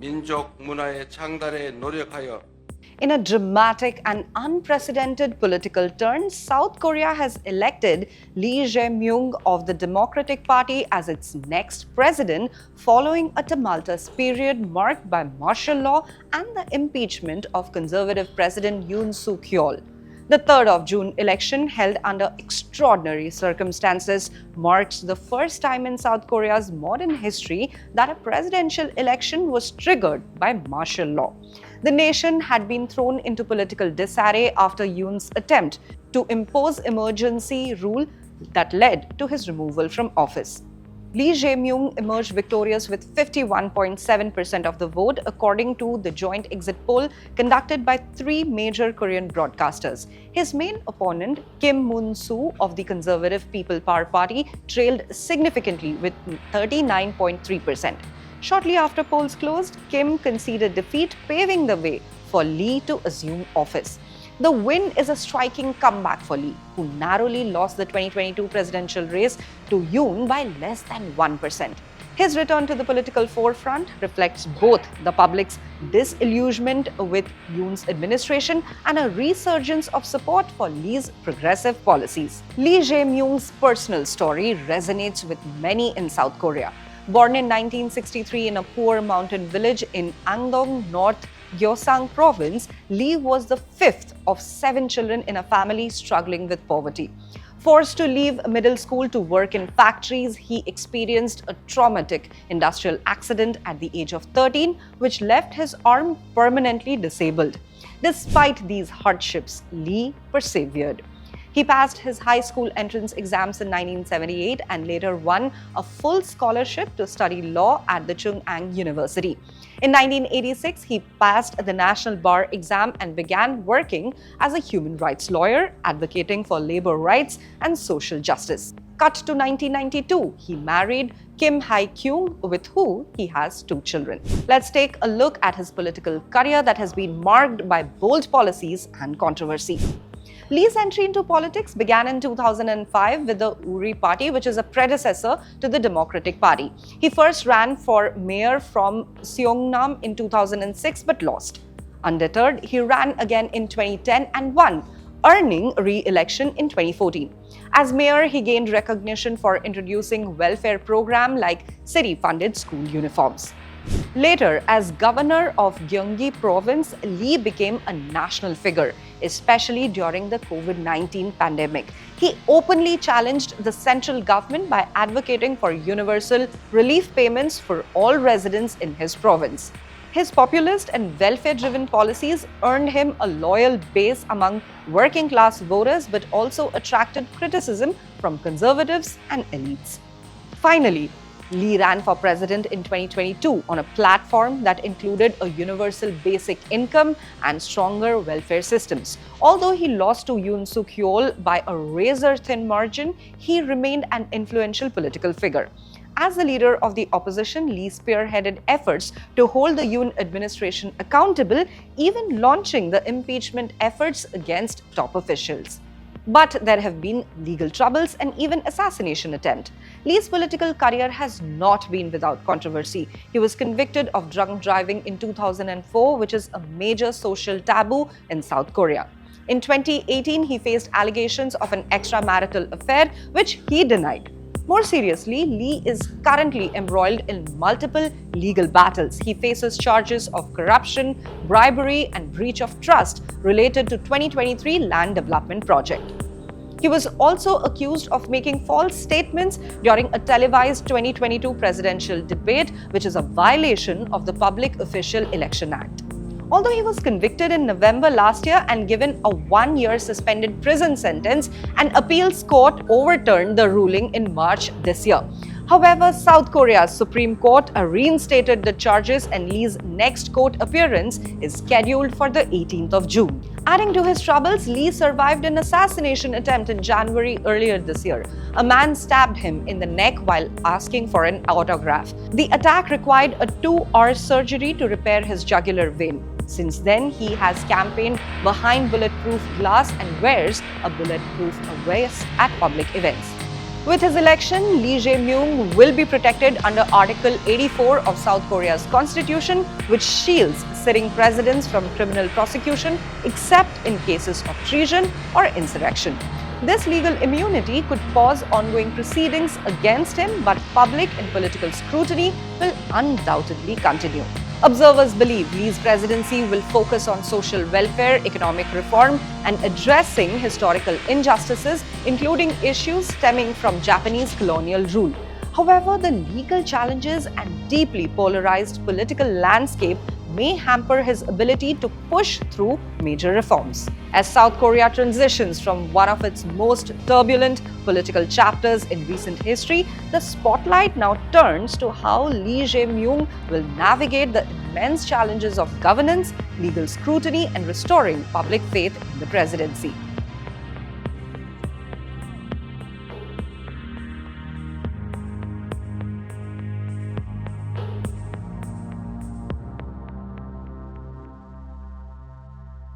민족 문화의 창달에 노력하여 In a dramatic and unprecedented political turn, South Korea has elected Lee Jae-myung of the Democratic Party as its next president following a tumultuous period marked by martial law and the impeachment of conservative President Yoon Suk Yeol. The 3rd of June election, held under extraordinary circumstances, marks the first time in South Korea's modern history that a presidential election was triggered by martial law. The nation had been thrown into political disarray after Yoon's attempt to impose emergency rule that led to his removal from office. Lee Jae-myung emerged victorious with 51.7% of the vote, according to the joint exit poll conducted by 3 major Korean broadcasters. His main opponent, Kim Moon-soo of the Conservative People Power Party, trailed significantly with 39.3%. Shortly after polls closed, Kim conceded defeat, paving the way for Lee to assume office. The win is a striking comeback for Lee, who narrowly lost the 2022 presidential race to Yoon by less than 1%. His return to the political forefront reflects both the public's disillusionment with Yoon's administration and a resurgence of support for Lee's progressive policies. Lee Jae-myung's personal story resonates with many in South Korea. Born in 1963 in a poor mountain village in Angdong, North Gyeongsang Province, Lee was the 5th of 7 children in a family struggling with poverty. Forced to leave middle school to work in factories, he experienced a traumatic industrial accident at the age of 13, which left his arm permanently disabled. Despite these hardships, Lee persevered. He passed his high school entrance exams in 1978 and later won a full scholarship to study law at the Chung-Ang University. In 1986, he passed the National Bar exam and began working as a human rights lawyer, advocating for labor rights and social justice. Cut to 1992, he married Kim Hae-kyung, with whom he has 2 children. Let's take a look at his political career that has been marked by bold policies and controversy. Lee's entry into politics began in 2005 with the Uri Party, which is a predecessor to the Democratic Party. He first ran for mayor from Seongnam in 2006 but lost. Undeterred, he ran again in 2010 and won, earning re-election in 2014. As mayor, he gained recognition for introducing welfare programs like city-funded school uniforms. Later, as governor of Gyeonggi Province, Lee became a national figure, especially during the COVID-19 pandemic. He openly challenged the central government by advocating for universal relief payments for all residents in his province. His populist and welfare-driven policies earned him a loyal base among working-class voters but also attracted criticism from conservatives and elites. Finally, Lee ran for president in 2022 on a platform that included a universal basic income and stronger welfare systems. Although he lost to Yoon Suk Yeol by a razor-thin margin, he remained an influential political figure. As the leader of the opposition, Lee spearheaded efforts to hold the Yoon administration accountable, even launching the impeachment efforts against top officials. But there have been legal troubles and even assassination attempt. Lee's political career has not been without controversy. He was convicted of drunk driving in 2004, which is a major social taboo in South Korea. In 2018, he faced allegations of an extramarital affair, which he denied. More seriously, Lee is currently embroiled in multiple legal battles. He faces charges of corruption, bribery, and breach of trust related to 2023 land development project. He was also accused of making false statements during a televised 2022 presidential debate, which is a violation of the Public Official Election Act. Although he was convicted in November last year and given a 1-year suspended prison sentence, an appeals court overturned the ruling in March this year. However, South Korea's Supreme Court reinstated the charges and Lee's next court appearance is scheduled for the 18th of June. Adding to his troubles, Lee survived an assassination attempt in January earlier this year. A man stabbed him in the neck while asking for an autograph. The attack required a 2-hour surgery to repair his jugular vein. Since then, he has campaigned behind bulletproof glass and wears a bulletproof vest at public events. With his election, Lee Jae-myung will be protected under Article 84 of South Korea's constitution, which shields sitting presidents from criminal prosecution except in cases of treason or insurrection. This legal immunity could pause ongoing proceedings against him, but public and political scrutiny will undoubtedly continue. Observers believe Lee's presidency will focus on social welfare, economic reform, and addressing historical injustices, including issues stemming from Japanese colonial rule. However, the legal challenges and deeply polarized political landscape may hamper his ability to push through major reforms. As South Korea transitions from one of its most turbulent political chapters in recent history, the spotlight now turns to how Lee Jae-myung will navigate the immense challenges of governance, legal scrutiny, and restoring public faith in the presidency.